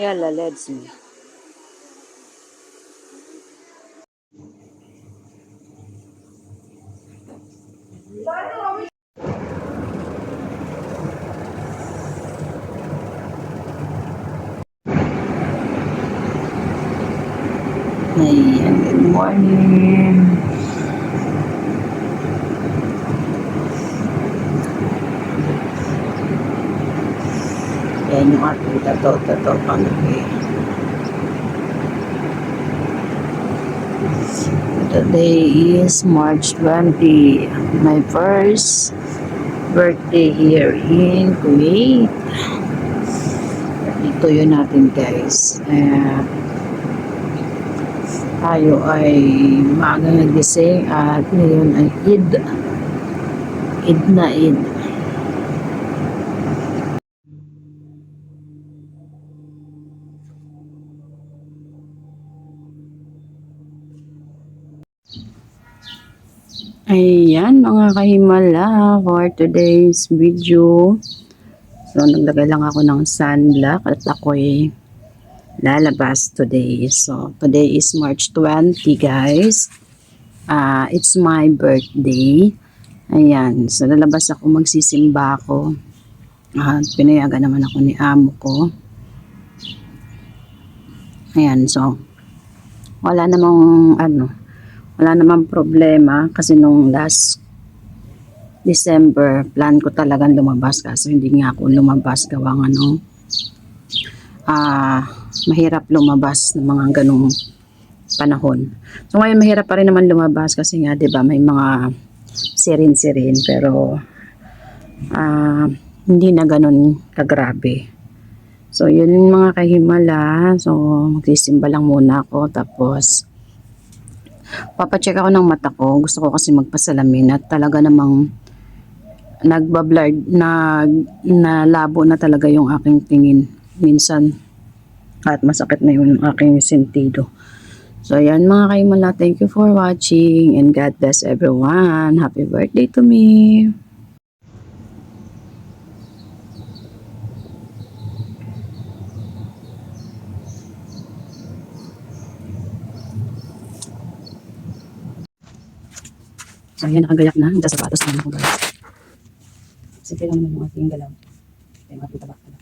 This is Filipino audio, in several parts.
Yalla, let's see. Ayan, good morning. Ayan yung ating tato palagi. Today is March 20, my first birthday here in Kuwait. Dito yun natin guys. Tayo ay maaga nagising at ngayon ay Eid. Eid na Eid. Ayan mga kahimala for today's video. So naglagay lang ako ng sunblock at ako'y lalabas today. So today is March 20 guys. It's my birthday. Ayan. So lalabas ako, magsisimba ako. Pinayagan naman ako ni amo ko. Ayan. So wala namang problema kasi nung last December, plan ko talagang lumabas kasi hindi nga ako lumabas gawa nga nung mahirap lumabas ng mga ganung panahon. So ngayon mahirap pa rin naman lumabas kasi nga 'di ba may mga sirin-sirin pero hindi na ganun kagrabe. So yun yung mga kahimala. So magsisimba lang muna ako tapos papacheck ako ng mata ko. Gusto ko kasi magpasalamin at talaga namang nagbablurred na labo na talaga yung aking tingin minsan at masakit na yung aking sentido. So ayan mga kaimala, thank you for watching and God bless everyone. Happy birthday to me. So ayan, nakagayak na. Ang sapatos na ako guys. Sige lang naman yung ating galaw. Ayan, ating tabak na.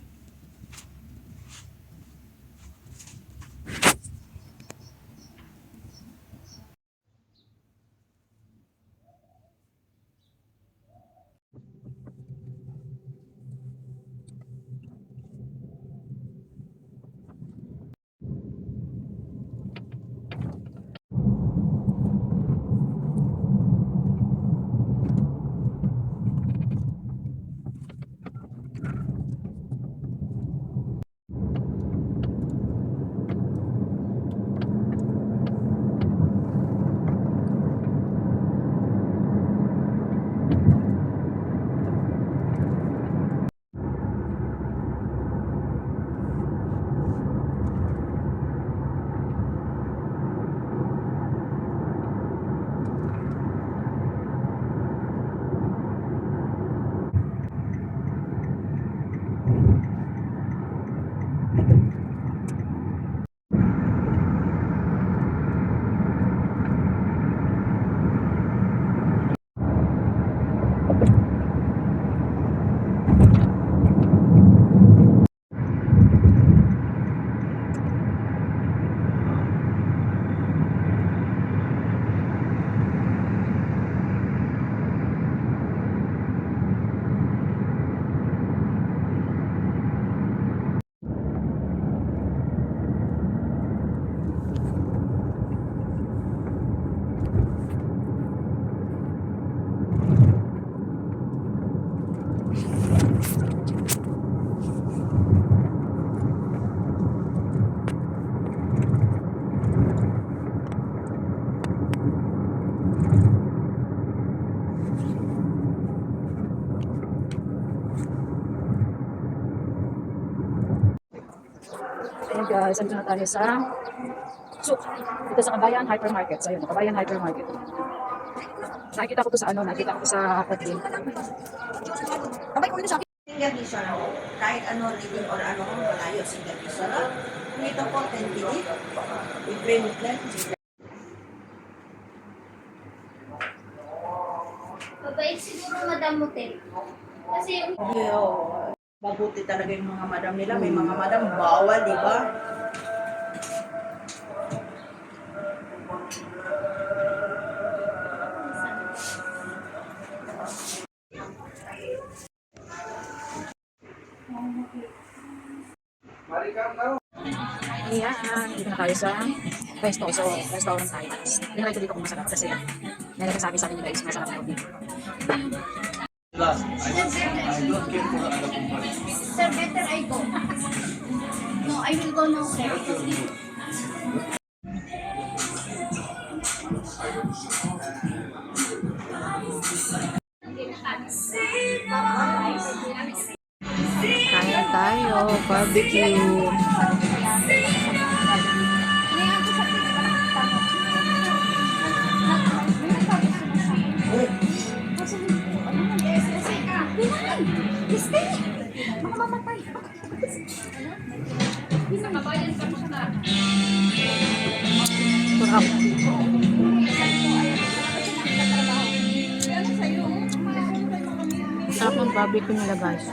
guys, andito na tayo sa dito sa Kabayan Hypermarket. So, ayun, Kabayan Hypermarket. Nakikita ko to sa nakikita ko to sa Kotlin. Abay, kunin sa akin. Single visa na kahit ano living or ano malayo single visa na. Ito po 10 minutes. I-print lang. Mabait siguro Madam Motel. Kasi yung Mabuti talaga yung mga madam nila. May mga madam bawal, di ba? Ayan, dito na tayo sa resto. So, restaurant tayo. Hindi na dito kung masarap kasi may nagsasabi sa akin ni guys, masarap ako dito. Sir, better I go. No, I will go now, sir. Kain tayo, barbecue. Sarap. Sarap ng barbecue nila guys.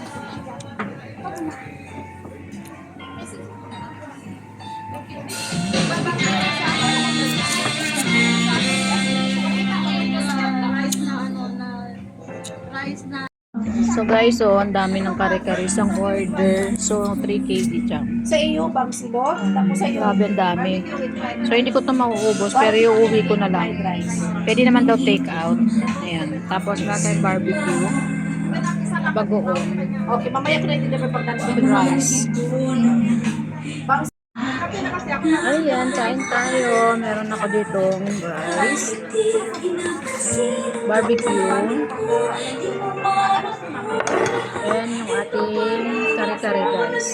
So guys, ang dami ng kare-kare isang order. So 3 kg siya. Sa iyo, bang silot. Tapos sa iyo, Grabe ang dami. So hindi ko 'to mauubos pero iuwi ko na lang. Pwede naman daw take out. Ayan. Tapos meron barbecue. Bagoong. okay, mamaya ko na i-deliver pag With rice. Ayan, kain tayo. Meron ako dito rice. Barbecue. Ayan yung ating kare-kare guys.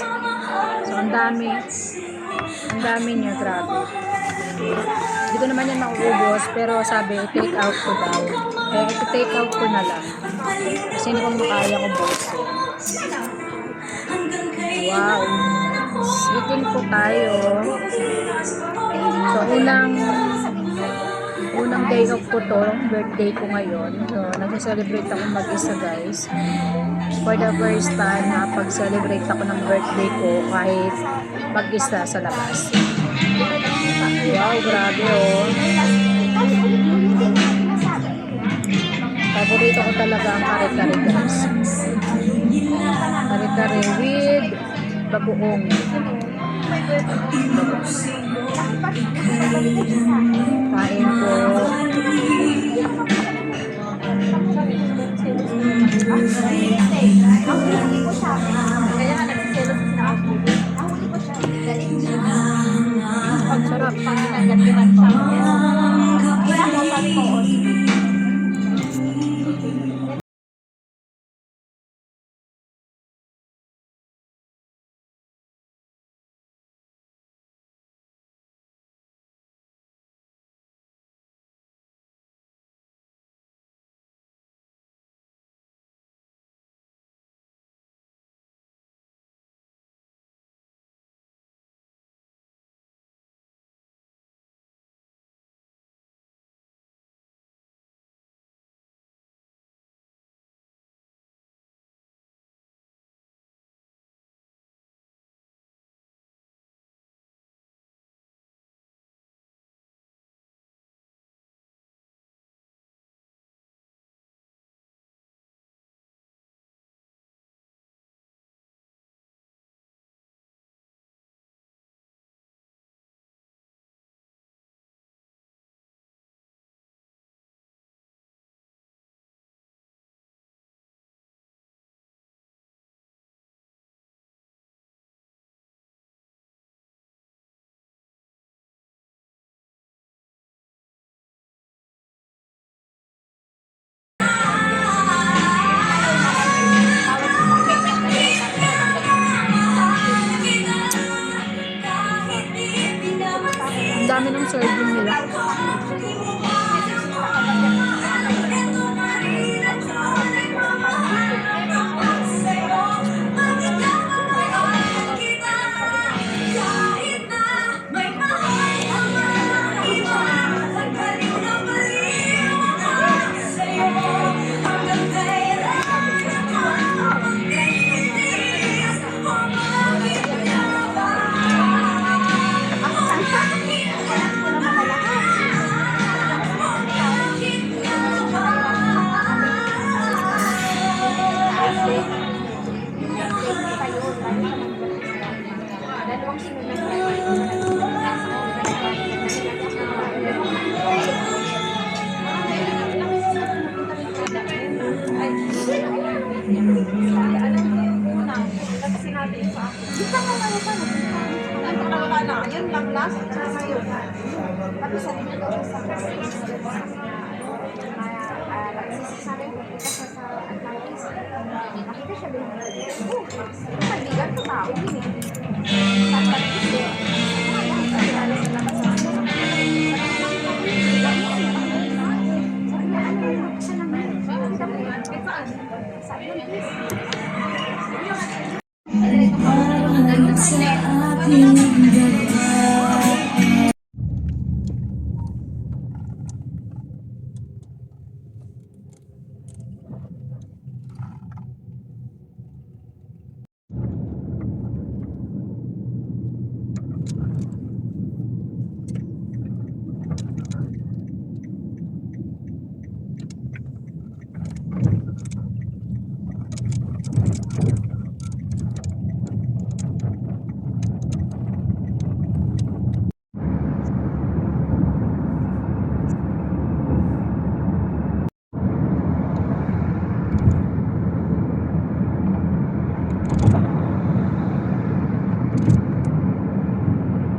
So, ang dami. Ang dami niya, grabe. Dito naman yan mauubos, pero sabi, take out ko daw. Eh, ito-take out ko na lang. Kasi hindi ko makaya ko boss. Wow. Eating po tayo. So, unang day off ko to, birthday ko ngayon. So, nag-celebrate ako mag-isa guys. For the first time na pag-celebrate ako ng birthday ko kahit mag-isa sa labas. Wow, grabe oh. Paborito ko talaga ang kare-kare guys. Kare-kare with bagoong. Kain po. Kaya nga nagsiselos na ako. Nahuli ko siya. Galing siya. Sarap. Pag nagatiwan siya. Kaya ako sabi ko, Alam mo yung una, kasi natin sa akin. Di pa nga ano pa, wala na. Yun lang last, tsaka ngayon. Tapos sabi niya daw sa sabi ko, punta siya sa Atlantis. Nakita siya doon. Oh, kaibigan ko tao. Sa Atlantis eh. Kilala sila kasi. Parang sa aking gabi